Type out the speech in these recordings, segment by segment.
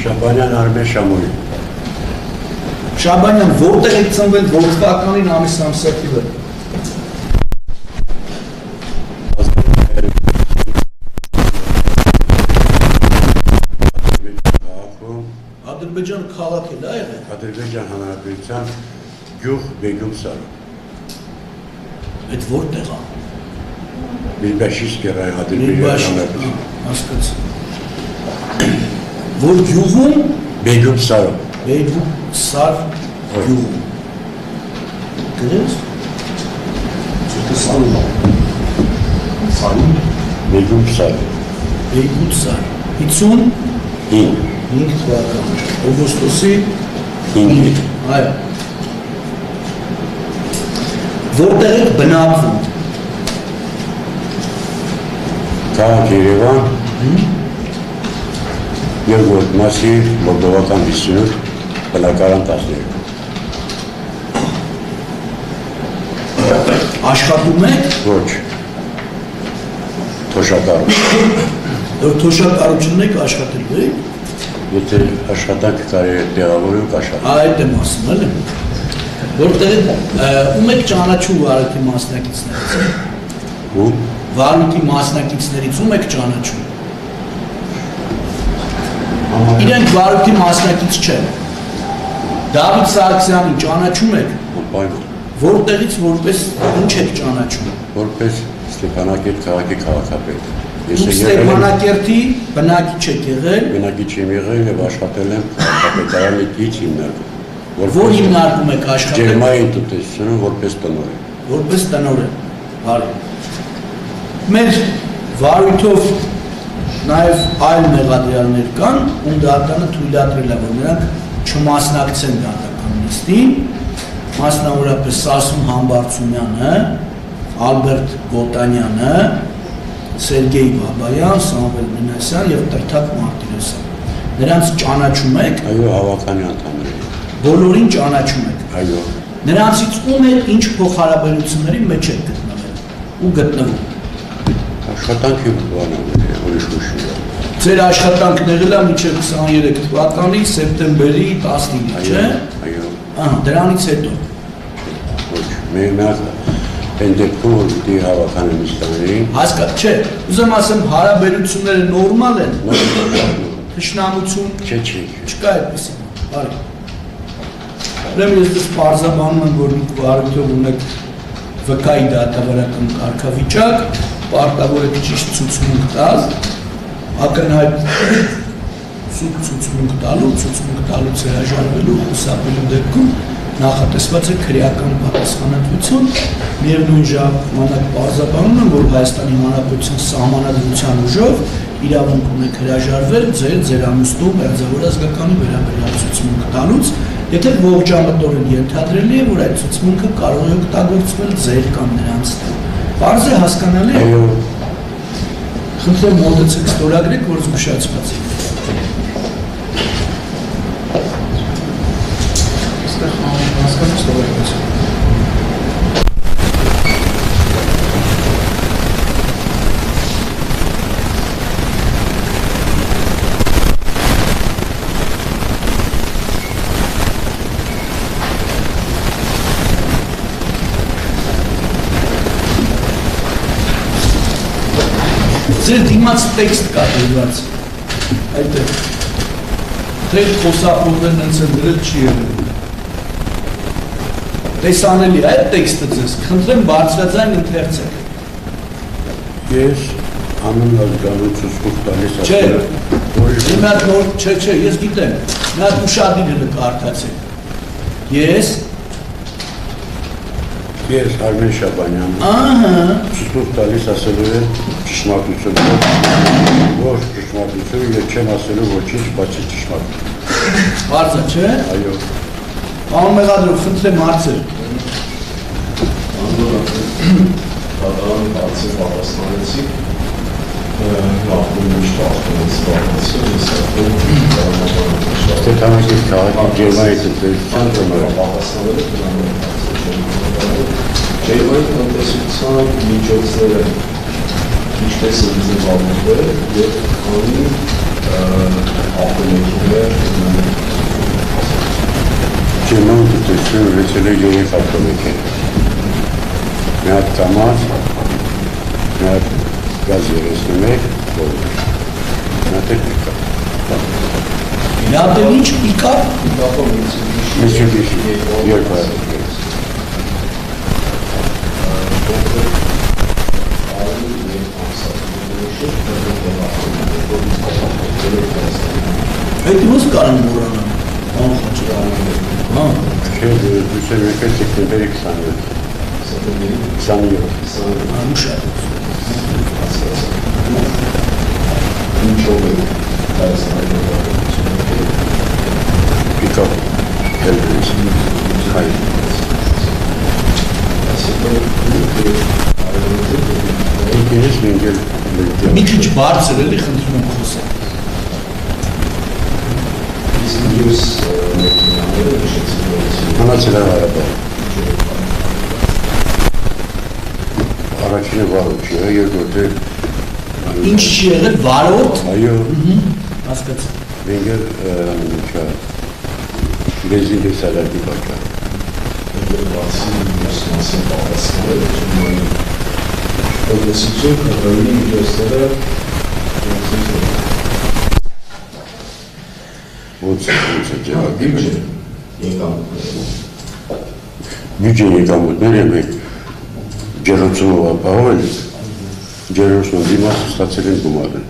Շաբանյան Արմեն Շամոյի։ Շաբանյան, որտեղ եք ծնվել, որ թվականին ամիս ամսաթիվը։ Ադրբեջան քաղաք է, դա եղել։ Ադրբեջան Հանրապետության գյուղ Բեգումսարը։ Այդ որտեղ է։ Միլբաշիսկի ռայոն Ադրբեջան Հանրապետության։ Հասկացա։ Որ գյուղում Բեգումսարը։ Բեգումսար գյուղում։ Գրես։ Սարի Բեգումսարը։ Բեգումսար 55 թվական օգոստոսի 5-ին, այո։ Որտեղ եք բնակվում։ Քաղաք Երևան, Երգորդ Մասի, Մոլդովական 58, բնակարան 12։ Աշխատում եք։ Ոչ, թոշակառու։ Որ թոշակառությունն եք աշխատելու եք։ Եթե աշխատանք կարի է տեղավորում կաշխատում։ Այդ եմ ասում, էլ եմ։ Որտեղ ում եք ճանաչում վարույթի մասնակիցներից։ Ու։ Վարույթի մասնակիցներից ում եք ճանաչում։ Իրենք վարույթի մասնակից չեն։ Դավիթ Սարգսյանին ճանաչում եք։ Պայման։ Որտեղից որպես ինչ եք ճանաչում։ Որպես Ստեփանակերտ քաղաքի քաղաքապետ։ Դուք Ստեփանակերտի բնակիչ եք եղել։ Բնակիչ եմ եղել եւ աշխատել եմ քաղաքապետարանի դիչ հիմնարկում։ Որ հիմնարկում եք աշխատել։ Ջերմային տնտեսությունում որպես տնօրեն։ Որպես տնօրեն։ Բարի։ Մեր վարույթով նաեւ այլ մեղադրյալներ կան, ում դատանը թույլատրել է, որ նրանք չմասնակցեն դատական նիստին, մասնավորապես Սասուն Համբարձումյանը, Ալբերտ Գոտանյանը, Սերգեյ Բաբայան, Սամվել Մինասյան եւ Տրթակ Մարտիրոսյան։ Նրանց ճանաչում եք։ Այո, հավաքանի անդամներ։ Բոլորին ճանաչում եք։ Այո։ Նրանցից ում եք ինչ փոխհարաբերությունների մեջ եք գտնվել ու գտնվում։ Աշխատանքի բանալի է, ուրիշ ոչ։ Ձեր աշխատանքն եղել է մինչև 23 թվականի սեպտեմբերի 19-ին, չէ՞։ Այո։ Ահա, դրանից հետո։ Ոչ, մենակ այն դեպքում որ դի հավաքան եմ իստաներին։ Հասկաց, չէ, ուզեմ ասեմ հարաբերությունները նորմալ են։ Թշնամություն։ Չէ։ Չկա այդպեսի։ Բարի։ Ուրեմն ես դες պարզաբանում եմ, որ դուք վարույթով ունեք վկայի դատավարական կարգավիճակ, պարտավոր եք ճիշտ ցուցմունք տալ, ակնհայտ ցուցմունք տալուց հրաժարվելու խուսափելու դեպքում նախատեսված է քրեական պատասխանատվություն, միևնույն ժամանակ պարզաբանում եմ, որ Հայաստանի Հանրապետության սահմանադրության ուժով իրավունք ունեք հրաժարվել ձեր ամուսնու մերձավոր ազգականի վերաբերյալ ցուցմունք տալուց, եթե ողջամտորեն ենթադրելի է, որ այդ ցուցմունքը կարող է օգտագործվել ձեր կամ նրանց դեմ։ Պարզ է հասկանալի է։ Այո։ Խնդրեմ մոտեցեք ստորագրեք, որ զգուշացված եք։ Այստեղ հասկանում ստորագրած։ Ձեր դիմաց տեքստ կա դրված, այդտեղ, թե խոսափողներն հենց են դրել չի եղել։ Տեսանելի այդ տեքստը ձեզ, խնդրեմ բարձրաձայն ընթերցեք։ Ես անուն ազգանություն ցույց տալիս Չէ, չէ, ես գիտեմ, նա ուշադիր կարդացեք։ Ես Արմեն Շաբանյան, ցույց տալիս ասելու եմ ճշմարտությունը, ոչ ճշմարտությունը եւ չեմ ասելու ոչինչ բացի ճշմարտություն։ Բարձր չէ։ Այո։ Պարոն Մեղադրով, խնդրեմ հարցեր։ Դատարանի հարցեր պատասխանեցի, նախորդ միշտ պատասխանեցի, Ստեփանակերտ քաղաքի Ջերմայի տնտեսության տնօրեն։ Ջերմայի տնտեսության միջոցները ինչպես են ձևավորվել եւ քանի ավտոմեքենաներ Ջերմային տնտեսություն ունեցել է 3 ավտոմեքենա։ Մի հատ կամազ, մի հատ գազ 31, մի հատ էլ պիկապ։ Մի հատ էլ ինչ պիկապ։ Mitsubishi, 2 հատ։ Այդ ոնց կարան մոռանալ։ Հա։ Չէ, դուք եկեք սեպտեմբերի 27։ Սեպտեմբերի 27։ Անուշա։ Ինչով է Հայաստանի Պիկապ, Հելբրիս, հայ։ Ինքերս մինգել Մի քիչ բարձր էլի խնդրում եմ խոսել։ Մյուս մեքենաները նշեցին Հանացել է հարաբար։ Առաջինը վարոտ չի, երկրորդը Ինչ չի եղել վարոտ։ Այո, Հասկացա։ մինգել բենզին դեսալատի բակա։ բացի մյուս մասը պատասխանել տնտեսություն կրկնի միջոցները Ոնց է ջրակի եկամուտները Բյուջե եկամուտները մենք ջերոցումով ապահովել ջերոցում դիմաց ստացել են գումարը։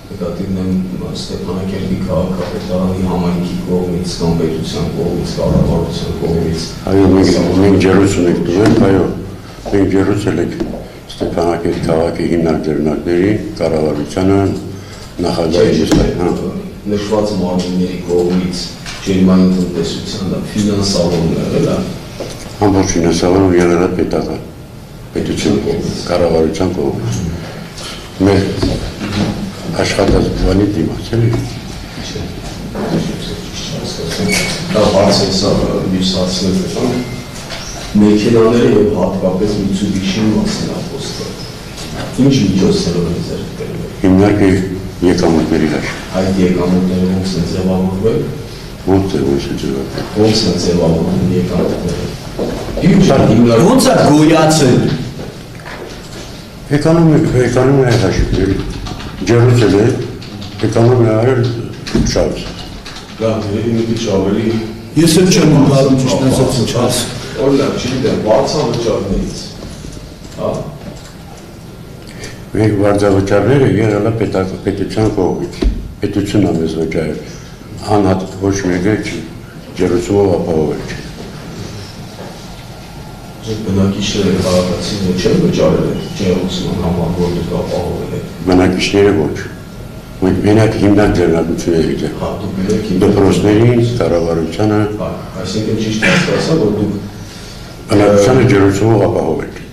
Նկատիվն եմ Ստեփանակերտի քաղաքապետարանի համայնքի կողմից, կամ պետության կողմից, կառավարության կողմից։ Այո, մենք ջերոցում ենք տվել, այո, մենք ջերոցել ենք Ստեփանակերտ քաղաքի հիմնադրամների կառավարությանը նախագահի նշված մարմինների կողմից ջերմային տնտեսության ֆինանսավորում եղել է։ ամբողջ ֆինանսավորումը եղել է պետական, պետության կողմից, կառավարության կողմից։ Մեր աշխատած բանի դիմաց էլի։ Դա բաց է սա լույսացնել պետան մեքենաները և հատկապես Mitsubishi-ի մասին ապոստը։ Ինչ միջոցներով են ձեռք բերվել։ Հիմնարկի եկամուտների հաշիվ։ Այդ եկամուտները ոնց են ձևավորվել։ Ոնց է ձևավորվել։ Ոնց են ձևավորվում եկամուտները։ Ոնց է գոյացել։ Էկոնոմիա է հաշիվներ, ջերուցել է, էկոնոմիա արել շարս։ Դա մի քիչ ավելի Ես էլ չեմ ուղղալու ճիշտ ասած ինչ ասել։ օրինակ, չգիտեմ, վարձավճարներից։ Հա։ Մենք վարձավճարները եղել է պետության կողմից, պետությունն է մեզ վճարել, անհատ ոչ մեկը ջերուցումով ապահովել չէ։ Բնակիչները քաղաքացիները չեն վճարել ջերուցման համար, որ դուք ապահովել եք։ Բնակիչները ոչ։ Մենակ հիմնակ ձեռնարկությունների չէ։ Հա, դուք եք դպրոցներին, կառավարությանը, այսինքն ճիշտ հասկացա, որ դուք բնակչությանը ջերուցումով ապահովել չէ։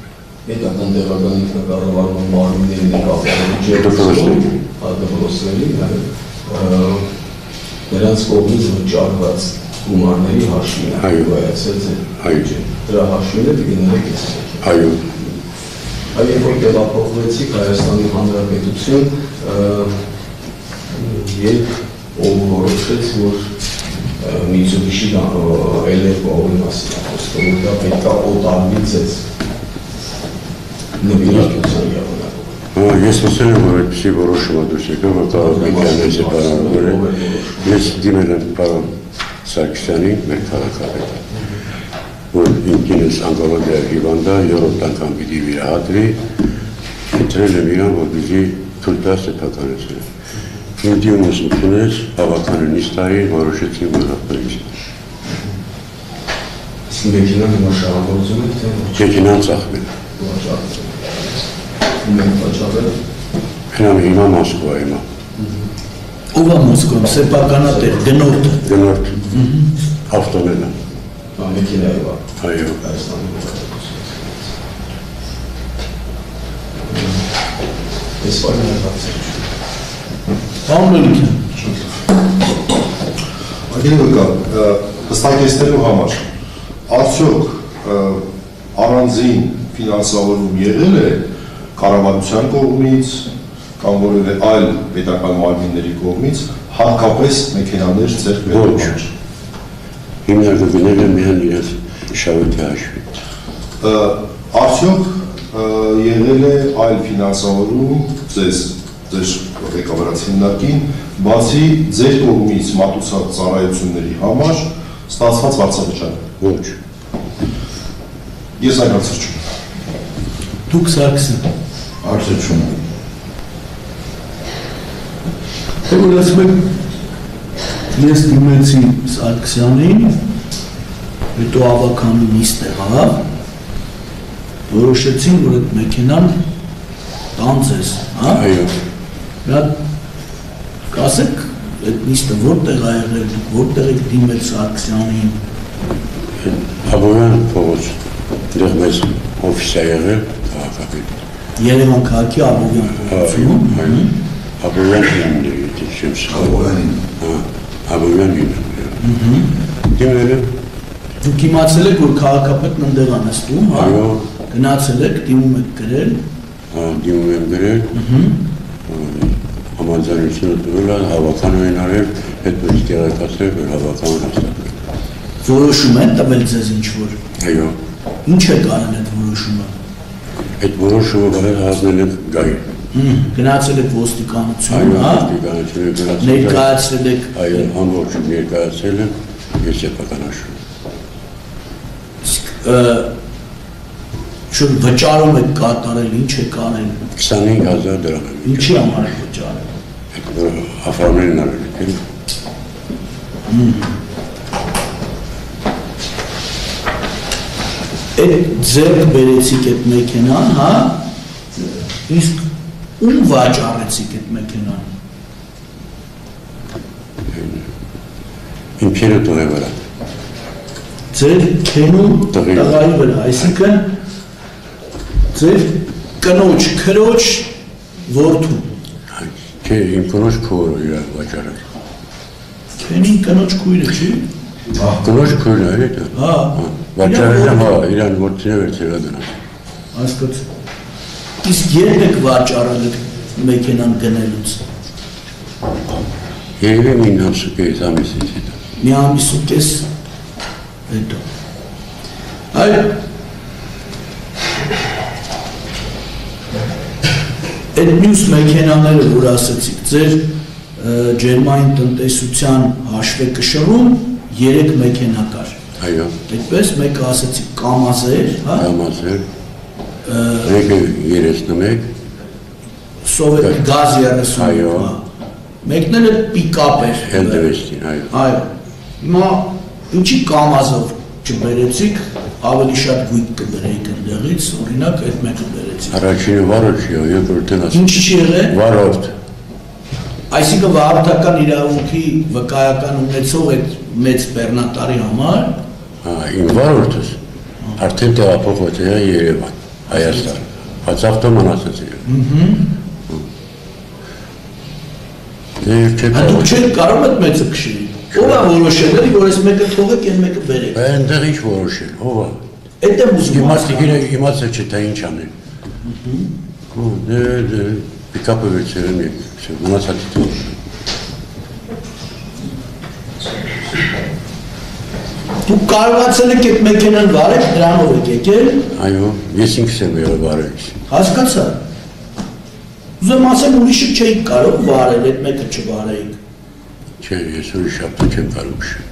պետական տեղական ինքնակառավարման մարմիններին եք ապահովել ջերուցումով, հա, դպրոցներին, նրանց կողմից վճարված գումարների հաշվին է գոյացել դրա հաշվինը դգներեք ես այո այո որ տեղափոխվեցիք Հայաստանի Հանրապետություն երբ ով որոշեց որ Mitsubishi էլեկտրոն մասին ապոստոլը դա պետք է օտարվի ձեզ նվիրատության եղանակով Ես ասել եմ, որ այդպիսի որոշումը դուրս եկավ, որ քաղաքականներից է պարանավորել, ես դիմել եմ պարոն Սարգսյանին, մեր քաղաքապետը, որ ինքինս անկոլոգիայի հիվանդա 7 անգամ պիտի վիրահատվի, խնդրել եմ իրան, որպեսզի թույլ տա սեփականացնել։ Ինձ ընդունեց հավաքանը նիստային որոշեցի որ ապրեցի։ Մեքենան հիմա շահագործում եք, թե ոչ։ Մեքենան ծախվել է։ Մենք վաճառել։ Հիմա Մոսկվա հիմա։ Ով է Մոսկվայում, սեփականատեր, գնորդ։ Գնորդ, ավտոմենը։ Մեքենայի վա։ Այո։ Հայաստանի Ես վայրն է հացել։ Ամենքն։ Ագին վկա, հստակեցնելու համար, արդյոք առանձին ֆինանսավորում եղել է կառավարության կողմից կամ որևէ այլ պետական մարմինների կողմից հատկապես մեքենաներ ձեռք բերելու համար։ Հիմնարկությունները միայն իրենց շահույթի հաշվի։ Արդյոք եղել է այլ ֆինանսավորում ձեր ղեկավարած հիմնարկին, բացի ձեր կողմից մատուցած ծառայությունների համար ստացված վարձավճար։ Ոչ։ Ես այն հարցեր չունեմ։ Դուք Սարգսյան։ Հարցեր չունեմ։ Որ ասում եք, ես դիմեցի Սարգսյանին, հետո ավականին նիստ եղավ, որոշեցին, որ այդ մեքենան տան ձեզ, հա? Այո։ Նա կասեք, այդ նիստը որտեղ ա եղել, որտեղ եք դիմել Սարգսյանին։ Աբովյան փողոց, դեղ մեզ օֆիս է եղել, քաղաքապետ։ Երևան քաղաքի Աբովյան փողոցում։ Աբովյան հիմնը, եթե չեմ սխալվում։ Աբովյան հիմնը։ Դիմել եմ։ Դուք իմացել եք, որ քաղաքապետն ընդեղ ա նստում, հա? Այո։ Գնացել եք, դիմում եք գրել։ Դիմում եմ գրել։ Համաձայնությունը տվել է, հավաքան են արել, հետ մեզ տեղեկացրել, որ հավաքան հաստատվել։ Որոշում են տվել ձեզ ինչ-որ։ Այո։ Ինչ է կարել այդ որոշումը։ Այդ որոշումը հանձնել ենք գայի։ Գնացել եք ոստիկանություն, Այո, հա։ ոստիկանությունը գնացել։ Ներկայացրել եք։ Այո, ամբողջ ներկայացել եմ, ես սեփականաշուն։ Շուտ վճարում եք կատարել, ինչ է կարել։ 25,000 դրամ եմ։ Ինչի համար եք վճարել։ Աֆարներն արել եք, էլի։ Այդ ձեռք բերեցիք այդ մեքենան, հա։ Իսկ ում վաճառեցիք այդ մեքենան։ Իմ քերը տղի վրա։ Ձեր քենում Տղի։ տղայի վրա, այսինքն ձեր կնոջ, քրոջ որդու։ Չէ, իմ կնոջ քուրը իր վաճառել։ Քենին կնոջ քույրը, չի։ Կնոջ քուրը է դա։ Հա։ Վաճառել եմ, հա, իրան որդին վերցրել դրանց։ Հասկացա։ Իսկ երբ եք վաճառել եք մեքենան գնելուց։ Երևի մի ամսուկես ամիսից հետո։ Մի ամիս ու կես հետո։ Այ այդ մյուս մեքենաները, որ ասեցիք, ձեր ջերմային տնտեսության հաշվեկշռում 3 մեքենա կար։ Այո։ Այդպես մեկը ասեցիք Կամազ էր, հա։ Կամազ էր։ Մեկը 31։ Սովետ գազ 30։ Այո։ Մեկն էլ պիկապ էր։ Հենտվեստին, այո։ Այո։ Հիմա ինչի Կամազով չբերեցիք, ավելի շատ գույք կբերեիք ընդեղից, օրինակ այդ մեկը բերեցիք։ Առաջինը վարորդի, երկրորդն ասում։ Ինչ չի եղել։ Վարորդ։ Այսինքն վարորդական իրավունքի վկայական ունեցող այդ մեծ բեռնատարի համար, Հա, իմ վարորդս արդեն տեղափոխված է Երևան, Հայաստան։ Բայց ավտոման ասած է։ դուք չեք կարող այդ մեծը քշել։ Ո՞վ է որոշել, էլի որ այս մեկը թողեք, այն մեկը բերեք։ Այնտեղ ինչ որոշել, ով է։ Այդ եմ ուզում։ Իմացել չէ, թե ինչ անել։ Դե պիկապը վերցրել եմ եք, մնացածի թող։ Դուք կարողացել եք այդ մեքենան վարել, դրանով եք եկել։ Այո, ես ինքս եմ եղել վարելիս։ Հասկացա։ Ուզում ասեմ ուրիշը չէիք կարող վարել, այդ մեկը չվարեիք։ Չէ, ես ուրիշ ապտը չեմ կարող քշել։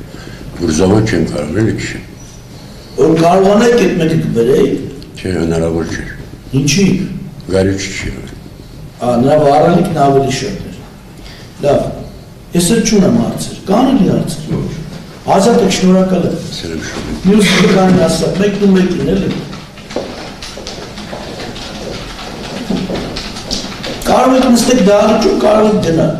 Բուրզավոտ չեմ կարող էլի քշել։ Որ կարողանայիք այդ մեկը կբերեիք։ Չէ, հնարավոր չէ։ Ինչի։ Գարիչ չի եղել։ Նրա վարելիքն ավելի շատ էր։ Լավ։ Ես էլ չունեմ հարցեր։ Կան էլի հարցեր։ Ազատ եք, շնորհակալ եմ։ Սերեմ շուտ։ Մյուս բկանն ասա, մեկն ու մեկին էլի։ Կարող եք նստեք դահլիճում, կարող եք գնալ։